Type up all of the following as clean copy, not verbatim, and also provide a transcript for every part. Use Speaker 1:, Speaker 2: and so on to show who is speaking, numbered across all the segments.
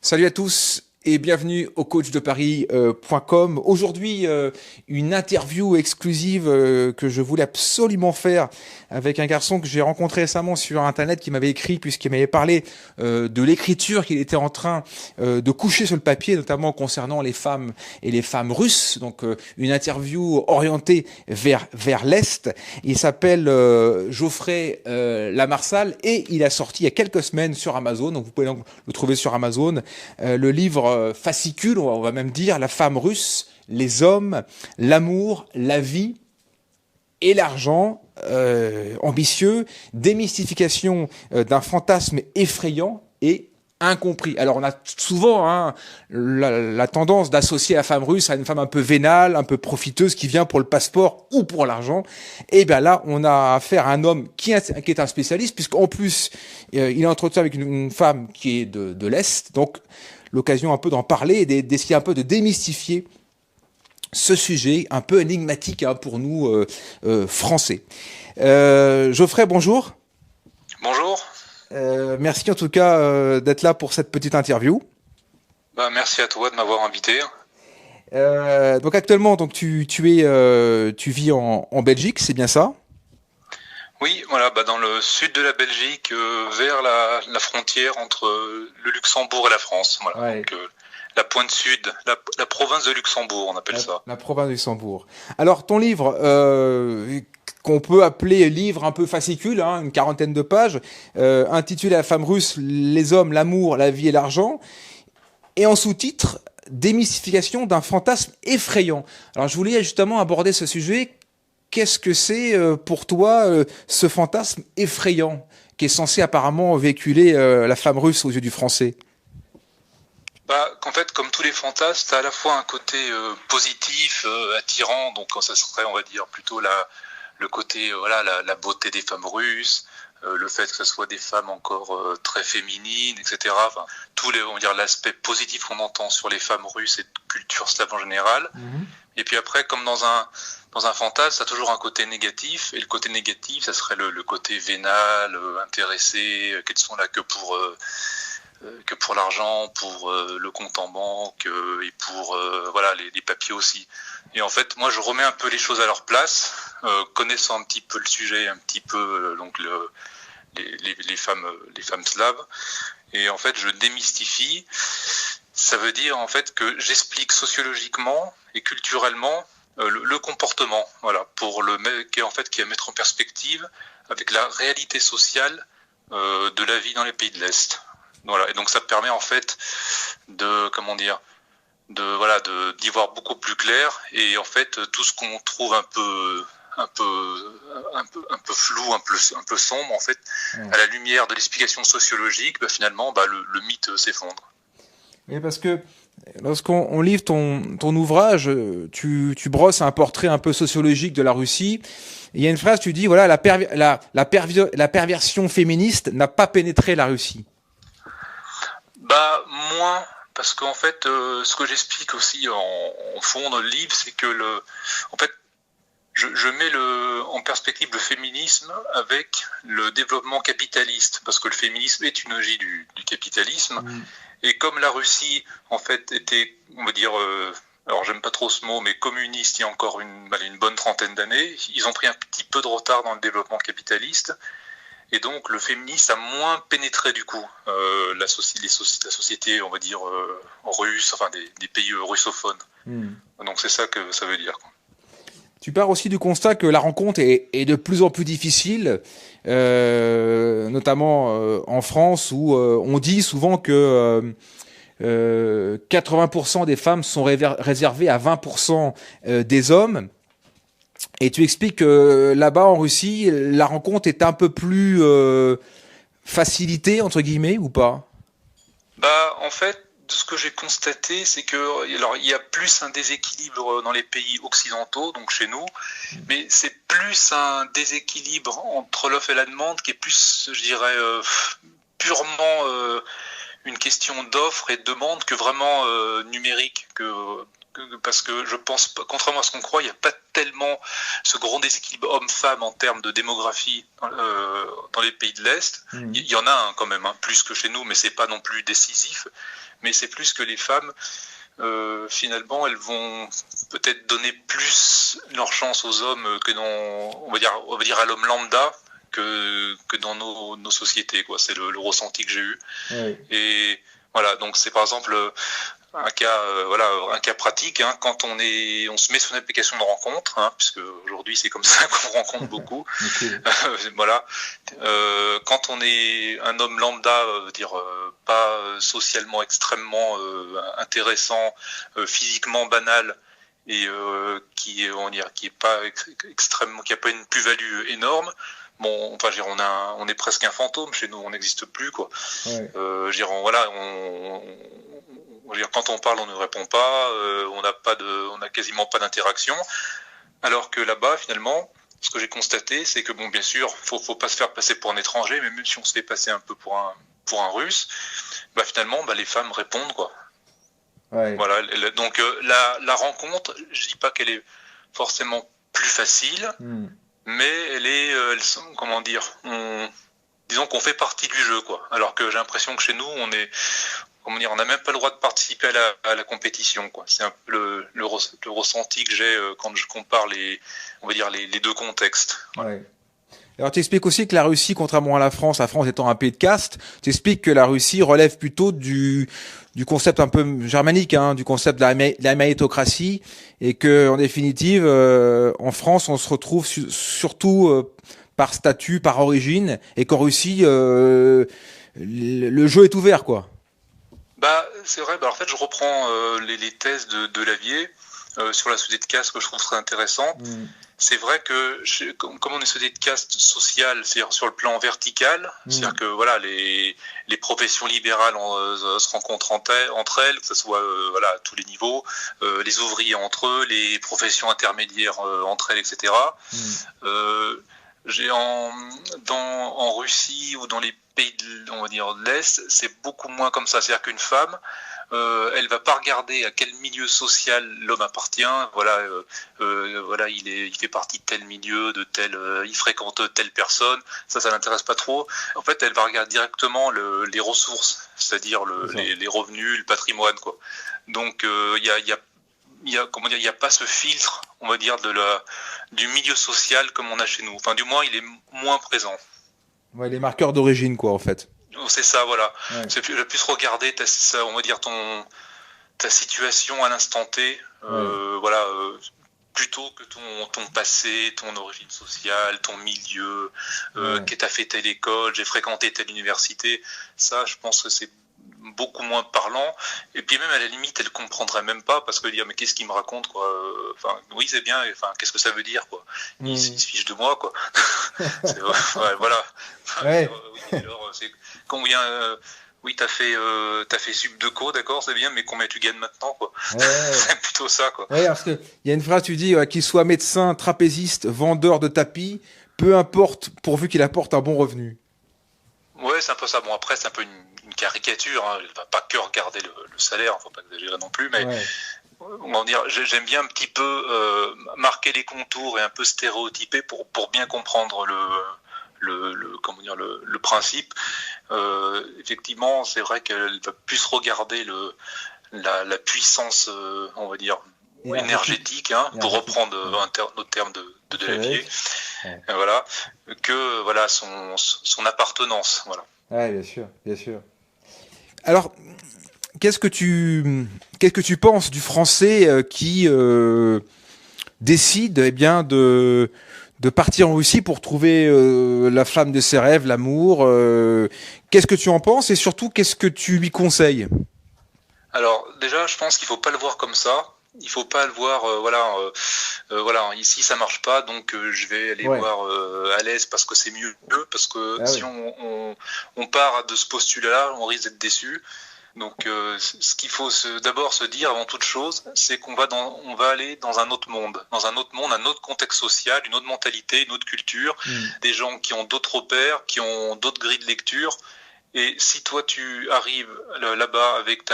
Speaker 1: Salut à tous et bienvenue au coachdeparis.com. Aujourd'hui, une interview exclusive que je voulais absolument faire avec un garçon que j'ai rencontré récemment sur Internet qui m'avait écrit puisqu'il m'avait parlé de l'écriture qu'il était en train de coucher sur le papier, notamment concernant les femmes et les femmes russes. Donc une interview orientée vers l'Est. Il s'appelle Geoffrey Lamarsal et il a sorti il y a quelques semaines sur Amazon. Donc vous pouvez donc le trouver sur Amazon. Le livre fascicule, on va même dire, La femme russe, les hommes, l'amour, la vie et l'argent, ambitieux, démystification d'un fantasme effrayant et incompris. Alors on a souvent la tendance d'associer la femme russe à une femme un peu vénale, un peu profiteuse qui vient pour le passeport ou pour l'argent. Et bien là, on a affaire à un homme qui est un spécialiste, puisqu'en plus, il est entretenu avec une femme qui est de l'Est. Donc l'occasion un peu d'en parler et d'essayer un peu de démystifier ce sujet un peu énigmatique pour nous Français. Geoffrey, bonjour.
Speaker 2: Bonjour.
Speaker 1: Merci en tout cas d'être là pour cette petite interview.
Speaker 2: Merci à toi de m'avoir invité.
Speaker 1: Donc actuellement, donc tu vis en Belgique, c'est bien ça?
Speaker 2: Oui, voilà, dans le sud de la Belgique, vers la frontière entre le Luxembourg et la France. Voilà.
Speaker 1: Ouais.
Speaker 2: Donc, la pointe sud, la province de Luxembourg, on appelle ça.
Speaker 1: La province de Luxembourg. Alors ton livre, qu'on peut appeler livre un peu fascicule, une quarantaine de pages, intitulé La femme russe, les hommes, l'amour, la vie et l'argent, et en sous-titre, démystification d'un fantasme effrayant. Alors je voulais justement aborder ce sujet. Qu'est-ce que c'est pour toi ce fantasme effrayant qui est censé apparemment véhiculer la femme russe aux yeux du français?
Speaker 2: Qu'en fait, comme tous les fantasmes, ça a à la fois un côté positif, attirant, donc ça serait, on va dire, plutôt le côté, la beauté des femmes russes, le fait que ce soit des femmes encore très féminines, etc. Enfin, on va dire, l'aspect positif qu'on entend sur les femmes russes et de culture slave en général. Mm-hmm. Et puis après, comme dans un fantasme, ça a toujours un côté négatif. Et le côté négatif, ça serait le côté vénal, intéressé, qu'elles sont là que pour l'argent, pour le compte en banque et pour les papiers aussi. Et en fait, moi, je remets un peu les choses à leur place, connaissant un petit peu le sujet, un petit peu les femmes slaves. Et en fait, je démystifie. Ça veut dire en fait que j'explique sociologiquement et culturellement le comportement, voilà, qui est à mettre en perspective avec la réalité sociale de la vie dans les pays de l'Est. Voilà, et donc ça permet en fait d'y voir beaucoup plus clair, et en fait tout ce qu'on trouve un peu flou, un peu sombre, en fait, à la lumière de l'explication sociologique, finalement le mythe s'effondre.
Speaker 1: Oui, parce que lorsqu'on livre ton ouvrage, tu brosses un portrait un peu sociologique de la Russie. Il y a une phrase, tu dis, voilà, la perversion féministe n'a pas pénétré la Russie.
Speaker 2: Moins, parce qu'en fait, ce que j'explique aussi en fond dans le livre, c'est que je mets en perspective le féminisme avec le développement capitaliste, parce que le féminisme est une logique du capitalisme. Et comme la Russie, en fait, était, on va dire, alors j'aime pas trop ce mot, mais communiste il y a encore une bonne trentaine d'années, ils ont pris un petit peu de retard dans le développement capitaliste. Et donc le féminisme a moins pénétré du coup la société, on va dire, russe, enfin des pays russophones. Donc c'est ça que ça veut dire, quoi.
Speaker 1: Tu pars aussi du constat que la rencontre est de plus en plus difficile, notamment en France, où on dit souvent que 80% des femmes sont réservées à 20% des hommes. Et tu expliques que là-bas en Russie, la rencontre est un peu plus facilitée, entre guillemets, ou pas?
Speaker 2: En fait, de ce que j'ai constaté, c'est que il y a plus un déséquilibre dans les pays occidentaux, donc chez nous, mais c'est plus un déséquilibre entre l'offre et la demande qui est plus, je dirais, purement une question d'offre et de demande que vraiment numérique. Parce que je pense, contrairement à ce qu'on croit, il n'y a pas tellement ce gros déséquilibre homme-femme en termes de démographie dans les pays de l'Est. Il y en a quand même, plus que chez nous, mais c'est pas non plus décisif. Mais c'est plus que les femmes, finalement, elles vont peut-être donner plus leur chance aux hommes que on va dire à l'homme lambda que dans nos sociétés, quoi. C'est le ressenti que j'ai eu. Oui. Et voilà, donc c'est par exemple un cas pratique, quand on se met sur une application de rencontre, puisque aujourd'hui c'est comme ça qu'on rencontre beaucoup. Voilà, quand on est un homme lambda, pas socialement extrêmement intéressant, physiquement banal, et qui est pas extrêmement, qui a pas une plus-value énorme. Bon, enfin, on est presque un fantôme chez nous, on n'existe plus, quoi. Ouais. Quand on parle, on ne répond pas, on n'a quasiment pas d'interaction. Alors que là-bas, finalement, ce que j'ai constaté, c'est que bon, bien sûr, faut pas se faire passer pour un étranger, mais même si on se fait passer un peu pour un Russe, finalement, les femmes répondent, quoi. Ouais. Voilà. Donc la rencontre, je dis pas qu'elle est forcément plus facile. Mais elles sont, comment dire, disons qu'on fait partie du jeu, quoi. Alors que j'ai l'impression que chez nous, on n'a même pas le droit de participer à la compétition, quoi. C'est un peu le ressenti que j'ai quand je compare les deux contextes.
Speaker 1: Ouais. Alors tu expliques aussi que la Russie, contrairement à la France étant un pays de caste, tu expliques que la Russie relève plutôt du concept un peu germanique, du concept de la méritocratie, et que en définitive, en France, on se retrouve surtout par statut, par origine, et qu'en Russie, le jeu est ouvert, quoi.
Speaker 2: C'est vrai. En fait, je reprends les thèses de Lavier sur la société de caste que je trouve très intéressante. C'est vrai que comme on est société de caste sociale, c'est-à-dire sur le plan vertical, c'est-à-dire que voilà, les professions libérales se rencontrent entre elles, que ce soit à tous les niveaux, les ouvriers entre eux, les professions intermédiaires entre elles, etc. En Russie ou dans les pays de l'Est, c'est beaucoup moins comme ça. C'est-à-dire qu'une femme, elle va pas regarder à quel milieu social l'homme appartient. Il fait partie de tel milieu, il fréquente telle personne. Ça l'intéresse pas trop. En fait, elle va regarder directement les ressources, c'est-à-dire les revenus, le patrimoine, quoi. Donc, il y a pas ce filtre, on va dire, du milieu social comme on a chez nous. Enfin, du moins, il est moins présent.
Speaker 1: Ouais, les marqueurs d'origine, quoi, en fait.
Speaker 2: C'est ça, voilà. Ouais. C'est plus regarder on va dire ta situation à l'instant T, plutôt que ton passé, ton origine sociale, ton milieu, que t'as fait telle école, j'ai fréquenté telle université. Ça, je pense que c'est beaucoup moins parlant, et puis même à la limite elle comprendrait même pas, parce que dire mais qu'est-ce qu'il me raconte, quoi. Oui, c'est bien, qu'est-ce que ça veut dire, quoi. Il se fiche de moi, quoi. Voilà.
Speaker 1: Ouais.
Speaker 2: Alors, c'est combien oui, t'as fait sub de co, d'accord, c'est bien, mais combien tu gagnes maintenant, quoi. Ouais. C'est plutôt ça, quoi.
Speaker 1: Ouais, parce que il y a une phrase, tu dis qu'il soit médecin, trapéziste, vendeur de tapis, peu importe, pourvu qu'il apporte un bon revenu.
Speaker 2: Ouais, c'est un peu ça. Bon, après, c'est un peu une caricature. Elle va pas que regarder le salaire, faut pas exagérer non plus, mais on va dire, j'aime bien un petit peu marquer les contours et un peu stéréotyper pour bien comprendre le principe. Effectivement, c'est vrai qu'elle va plus regarder la puissance, on va dire, énergétique, pour reprendre notre terme de Lavier. Voilà, que son appartenance, voilà.
Speaker 1: Ouais, bien sûr. Alors, qu'est-ce que tu penses du Français qui décide de partir en Russie pour trouver la femme de ses rêves, l'amour? Qu'est-ce que tu en penses, et surtout qu'est-ce que tu lui conseilles?
Speaker 2: Alors déjà, je pense qu'il faut pas le voir comme ça. Il faut pas le voir, ici ça marche pas, donc je vais aller voir à l'Est parce que c'est mieux, parce que si on part de ce postulat-là, on risque d'être déçu. Donc ce qu'il faut d'abord se dire avant toute chose, c'est qu'on va aller dans un autre monde, un autre contexte social, une autre mentalité, une autre culture, des gens qui ont d'autres repères, qui ont d'autres grilles de lecture. Et si toi tu arrives là-bas avec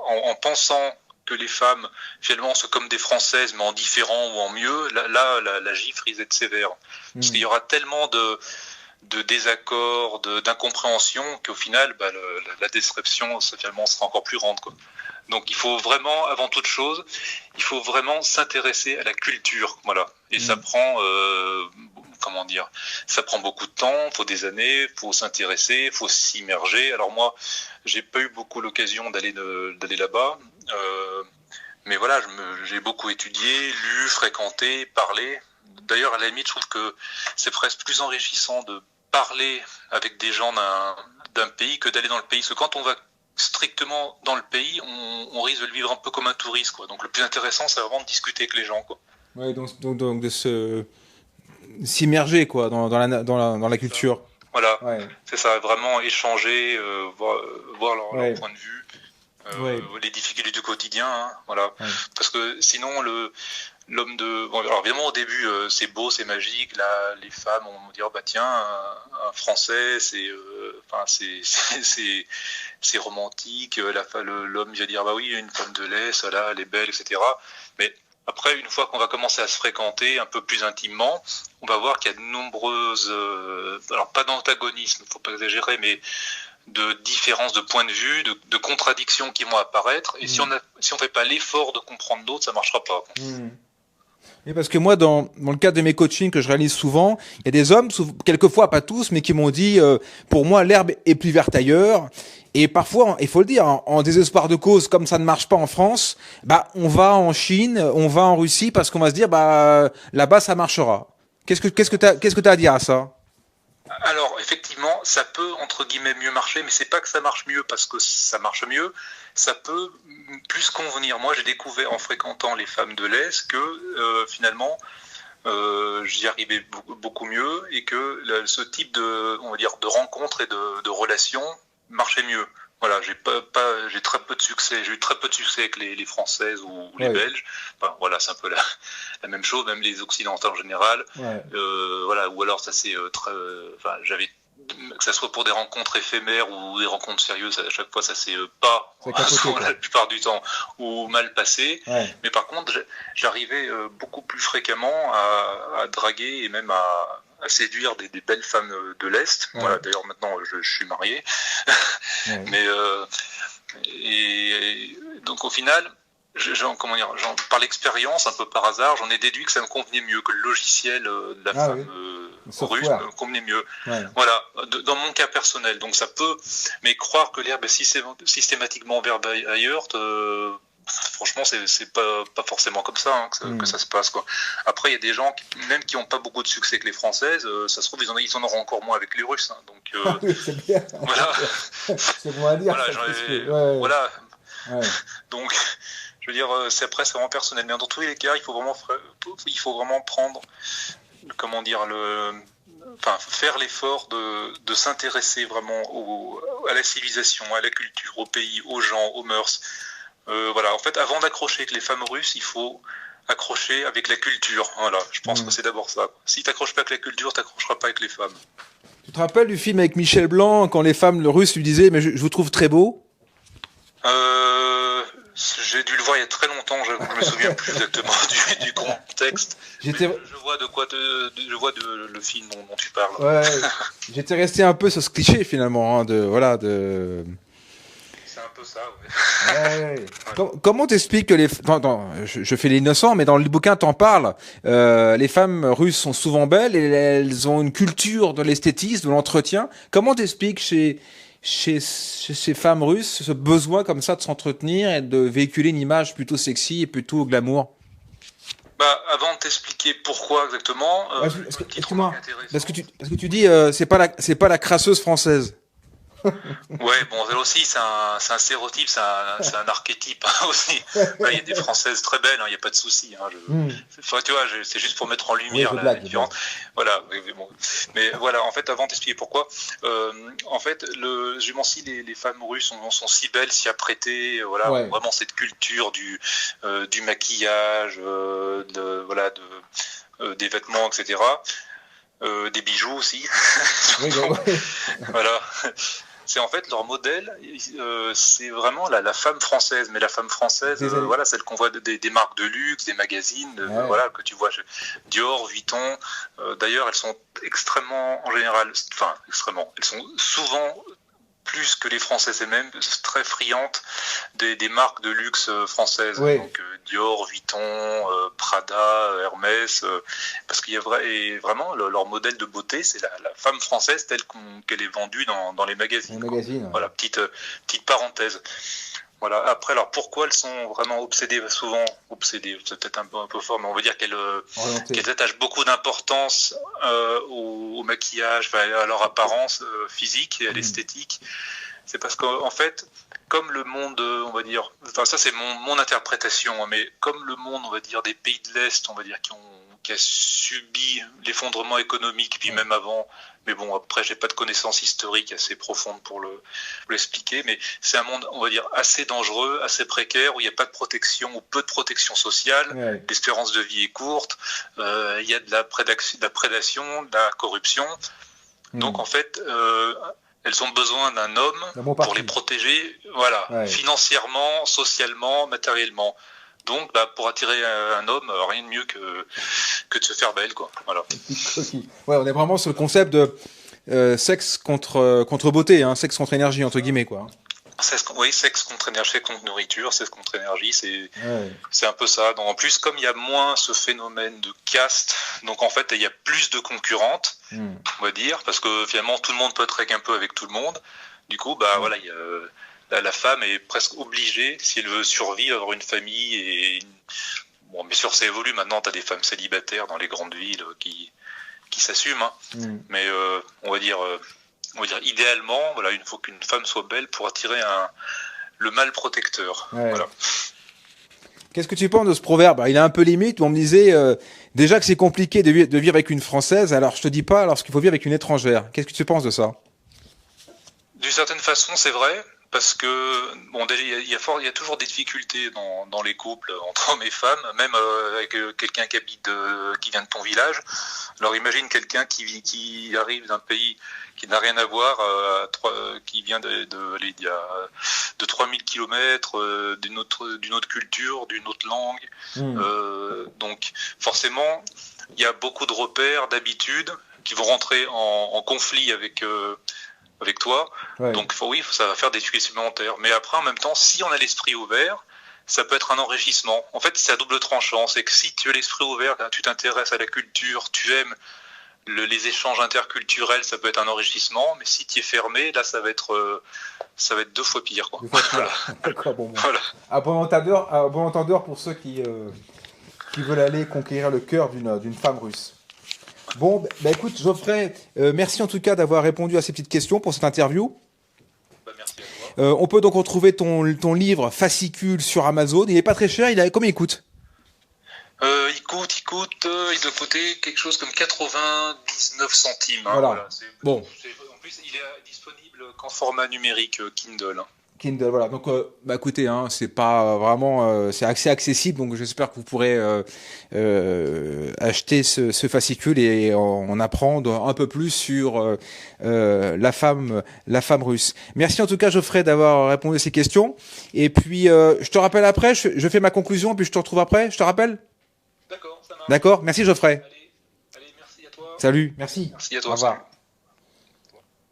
Speaker 2: en pensant que les femmes finalement sont comme des Françaises mais en différent ou en mieux, là la gifle risque d'être sévère. Parce qu'il y aura tellement de désaccords, d'incompréhension qu'au final la déception finalement sera encore plus grande, quoi. Donc il faut vraiment, avant toute chose, il faut vraiment s'intéresser à la culture, voilà. Et ça prend, ça prend beaucoup de temps, il faut des années, il faut s'intéresser, il faut s'immerger. Alors moi, j'ai pas eu beaucoup l'occasion d'aller là-bas, mais voilà, j'ai beaucoup étudié, lu, fréquenté, parlé. D'ailleurs, à la limite, je trouve que c'est presque plus enrichissant de parler avec des gens d'un pays que d'aller dans le pays. Parce que quand on va strictement dans le pays, on risque de le vivre un peu comme un touriste, quoi. Donc le plus intéressant, c'est vraiment de discuter avec les gens, quoi.
Speaker 1: Ouais, donc de s'immerger, quoi, dans la culture.
Speaker 2: Voilà, c'est ça, vraiment échanger, voir leur point de vue, les difficultés du quotidien, hein, voilà. Parce que sinon, l'homme de... Bon, alors évidemment, au début, c'est beau, c'est magique, là, les femmes vont dire, bah tiens, un Français, c'est romantique, l'homme vient dire, bah oui, une femme de l'Est, là, elle est belle, etc. Mais après, une fois qu'on va commencer à se fréquenter un peu plus intimement, on va voir qu'il y a de nombreuses... alors, pas d'antagonisme, faut pas exagérer, mais de différences de points de vue, de contradictions qui vont apparaître. Et si on fait pas l'effort de comprendre d'autres, ça marchera pas.
Speaker 1: Et parce que moi, dans le cadre de mes coachings que je réalise souvent, il y a des hommes, quelquefois pas tous, mais qui m'ont dit, pour moi, l'herbe est plus verte ailleurs. Et parfois, il faut le dire, en désespoir de cause, comme ça ne marche pas en France, bah on va en Chine, on va en Russie, parce qu'on va se dire, bah là-bas ça marchera. Qu'est-ce que t'as à dire à ça?
Speaker 2: Alors effectivement, ça peut entre guillemets mieux marcher, mais c'est pas que ça marche mieux parce que ça marche mieux, ça peut plus convenir. Moi, j'ai découvert en fréquentant les femmes de l'Est que finalement j'y arrivais beaucoup mieux et que ce type de rencontres et de relations marchait mieux. Voilà, j'ai très peu de succès. J'ai eu très peu de succès avec les Françaises ou les Belges. Enfin, voilà, c'est un peu la même chose, même les Occidentales en général. Voilà, ou alors ça c'est j'avais que ça soit pour des rencontres éphémères ou des rencontres sérieuses, à chaque fois ça s'est pas la plupart du temps ou mal passé. Mais par contre, j'arrivais beaucoup plus fréquemment à draguer et même à séduire des belles femmes de l'Est. Voilà, d'ailleurs maintenant je suis marié. Mais et donc au final, par l'expérience, un peu par hasard, j'en ai déduit que ça me convenait mieux, que le logiciel de la femme russe me convenait mieux. Voilà, dans mon cas personnel. Donc ça peut, mais croire que l'herbe est systématiquement verte ailleurs, franchement, c'est pas forcément comme ça, hein, que ça se passe, quoi. Après, il y a des gens même qui n'ont pas beaucoup de succès avec les Françaises, ça se trouve ils en auront encore moins avec les Russes, hein, donc
Speaker 1: c'est bien.
Speaker 2: voilà.
Speaker 1: C'est bon à dire.
Speaker 2: Voilà. Donc, je veux dire, c'est vraiment personnel, mais dans tous les cas, il faut vraiment prendre, comment dire, faire l'effort de s'intéresser vraiment à la civilisation, à la culture, au pays, aux gens, aux mœurs. Voilà, en fait, avant d'accrocher avec les femmes russes, il faut accrocher avec la culture. Voilà, je pense que c'est d'abord ça. Si t'accroches pas avec la culture, t'accrocheras pas avec les femmes.
Speaker 1: Tu te rappelles du film avec Michel Blanc, quand les femmes russes lui disaient « mais je vous trouve très beau ».
Speaker 2: J'ai dû le voir il y a très longtemps, je me souviens plus exactement du contexte. Je vois le film dont tu parles.
Speaker 1: Ouais, j'étais resté un peu sur ce cliché finalement, hein,
Speaker 2: C'est un peu ça, ouais.
Speaker 1: Comment t'expliques que je fais l'innocent, mais dans le bouquin t'en parles, les femmes russes sont souvent belles et elles ont une culture de l'esthétisme, de l'entretien. Comment t'expliques chez ces femmes russes ce besoin comme ça de s'entretenir et de véhiculer une image plutôt sexy et plutôt glamour?
Speaker 2: Avant de t'expliquer pourquoi exactement,
Speaker 1: parce que tu dis c'est pas la crasseuse française.
Speaker 2: Ouais, bon, elle aussi, c'est un stéréotype, c'est un archétype, hein, aussi. Il y a des Françaises très belles, il n'y a pas de souci. Hein, tu vois, c'est juste pour mettre en lumière la différence. Voilà, mais voilà, en fait, avant d'expliquer pourquoi, en fait, si les femmes russes sont si belles, si apprêtées, voilà, ont vraiment cette culture du maquillage, des vêtements, etc. Des bijoux aussi. Voilà. c'est en fait leur modèle, c'est vraiment la femme française, mais la femme française, voilà, celle qu'on voit des marques de luxe, des magazines, voilà, que tu vois, Dior, Vuitton. D'ailleurs, elles sont extrêmement, en général, enfin extrêmement, elles sont souvent plus que les Françaises et même très friandes des marques de luxe françaises, donc Dior, Vuitton, Prada, Hermès, parce qu'il y a vraiment leur modèle de beauté, c'est la femme française telle qu'elle est vendue dans les magazines. Voilà, petite parenthèse. Voilà. Après, alors pourquoi elles sont vraiment obsédées, c'est peut-être un peu fort, mais on va dire qu'elles attachent beaucoup d'importance au maquillage, à leur apparence physique et à l'esthétique. C'est parce qu'en fait, comme le monde, on va dire, enfin ça c'est mon interprétation, mais comme le monde, on va dire, des pays de l'Est, on va dire, qui a subi l'effondrement économique, puis même avant, mais bon, après j'ai pas de connaissances historiques assez profondes pour l'expliquer, mais c'est un monde, on va dire, assez dangereux, assez précaire, où il n'y a pas de protection, ou peu de protection sociale, l'espérance de vie est courte, il y a de la prédation, de la corruption, donc en fait... elles ont besoin d'un homme pour les protéger, voilà, financièrement, socialement, matériellement. Donc, pour attirer un homme, rien de mieux que de se faire belle, quoi. Voilà.
Speaker 1: Ouais, on est vraiment sur le concept de sexe contre beauté, hein, sexe contre énergie, entre guillemets, quoi.
Speaker 2: Sexe contre énergie, sexe contre nourriture, sexe contre énergie, c'est un peu ça. Donc, en plus, comme il y a moins ce phénomène de caste, donc en fait, il y a plus de concurrentes, on va dire, parce que finalement, tout le monde peut être un peu avec tout le monde. Du coup, voilà, la femme est presque obligée, si elle veut survivre, avoir une famille. Et bon, bien sûr, ça évolue. Maintenant, tu as des femmes célibataires dans les grandes villes qui s'assument. Hein. Mais on va dire idéalement, voilà, il faut qu'une femme soit belle pour attirer le mâle protecteur. Voilà.
Speaker 1: Qu'est-ce que tu penses de ce proverbe? Il est un peu limite, où on me disait déjà que c'est compliqué de vivre avec une Française, alors je te dis pas lorsqu'il faut vivre avec une étrangère. Qu'est-ce que tu penses de ça?
Speaker 2: D'une certaine façon, c'est vrai. Parce que bon, déjà, il y a toujours des difficultés dans les couples entre hommes et femmes, même avec quelqu'un qui vient de ton village. Alors imagine quelqu'un qui arrive d'un pays qui n'a rien à voir, qui vient de 3000 kilomètres, d'une autre culture, d'une autre langue. Donc forcément, il y a beaucoup de repères, d'habitudes qui vont rentrer en conflit avec toi, donc ça va faire des difficultés supplémentaires. Mais après, en même temps, si on a l'esprit ouvert, ça peut être un enrichissement. En fait, c'est à double tranchant. C'est que si tu as l'esprit ouvert, tu t'intéresses à la culture, tu aimes les échanges interculturels, ça peut être un enrichissement. Mais si tu es fermé, là, ça va être 2 fois pire, quoi.
Speaker 1: D'accord, bon. Voilà. À bon entendeur pour ceux qui veulent aller conquérir le cœur d'une femme russe. Bon, écoute, Geoffrey, merci en tout cas d'avoir répondu à ces petites questions pour cette interview.
Speaker 2: Merci à toi.
Speaker 1: On peut donc retrouver ton livre Fascicule sur Amazon. Il n'est pas très cher, combien il coûte?
Speaker 2: Il doit coûter quelque chose comme 99 centimes. Hein,
Speaker 1: voilà.
Speaker 2: Bon. En plus, il est disponible qu'en format numérique Kindle. Hein.
Speaker 1: Kindle, voilà. Donc, écoutez, hein, c'est pas vraiment, c'est assez accessible. Donc, j'espère que vous pourrez acheter ce fascicule et en apprendre un peu plus sur la femme russe. Merci en tout cas, Geoffrey, d'avoir répondu à ces questions. Et puis, je te rappelle après. Je fais ma conclusion, puis je te retrouve après. Je te rappelle.
Speaker 2: D'accord, ça marche.
Speaker 1: D'accord. Merci, Geoffrey.
Speaker 2: Allez, merci à toi.
Speaker 1: Salut. Merci.
Speaker 2: Merci à toi.
Speaker 1: Au revoir. Salut.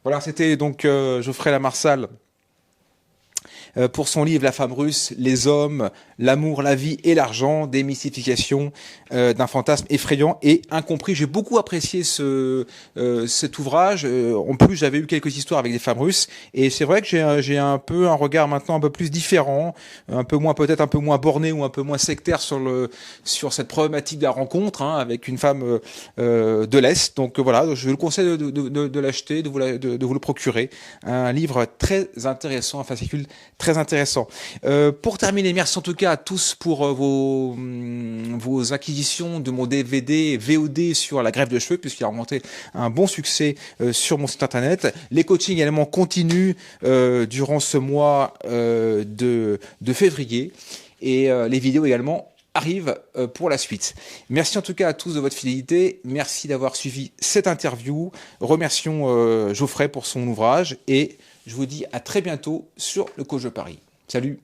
Speaker 1: Voilà, c'était donc Geoffrey Lamarsal. Pour son livre La femme russe, les hommes, l'amour, la vie et l'argent, démystification d'un fantasme effrayant et incompris. J'ai beaucoup apprécié cet ouvrage. En plus, j'avais eu quelques histoires avec des femmes russes et c'est vrai que j'ai un peu un regard maintenant un peu plus différent, peut-être un peu moins borné ou un peu moins sectaire sur cette problématique de la rencontre avec une femme de l'Est. Donc voilà, je vous le conseille de l'acheter, de vous le procurer. Un livre très intéressant, un fascicule très intéressant. Pour terminer, merci en tout cas à tous pour vos acquisitions de mon DVD VOD sur la greffe de cheveux, puisqu'il a remonté un bon succès sur mon site internet. Les coachings également continuent durant ce mois de février et les vidéos également arrivent pour la suite. Merci en tout cas à tous de votre fidélité. Merci d'avoir suivi cette interview. Remercions Geoffrey pour son ouvrage et Je vous dis à très bientôt sur le Coach de Paris. Salut!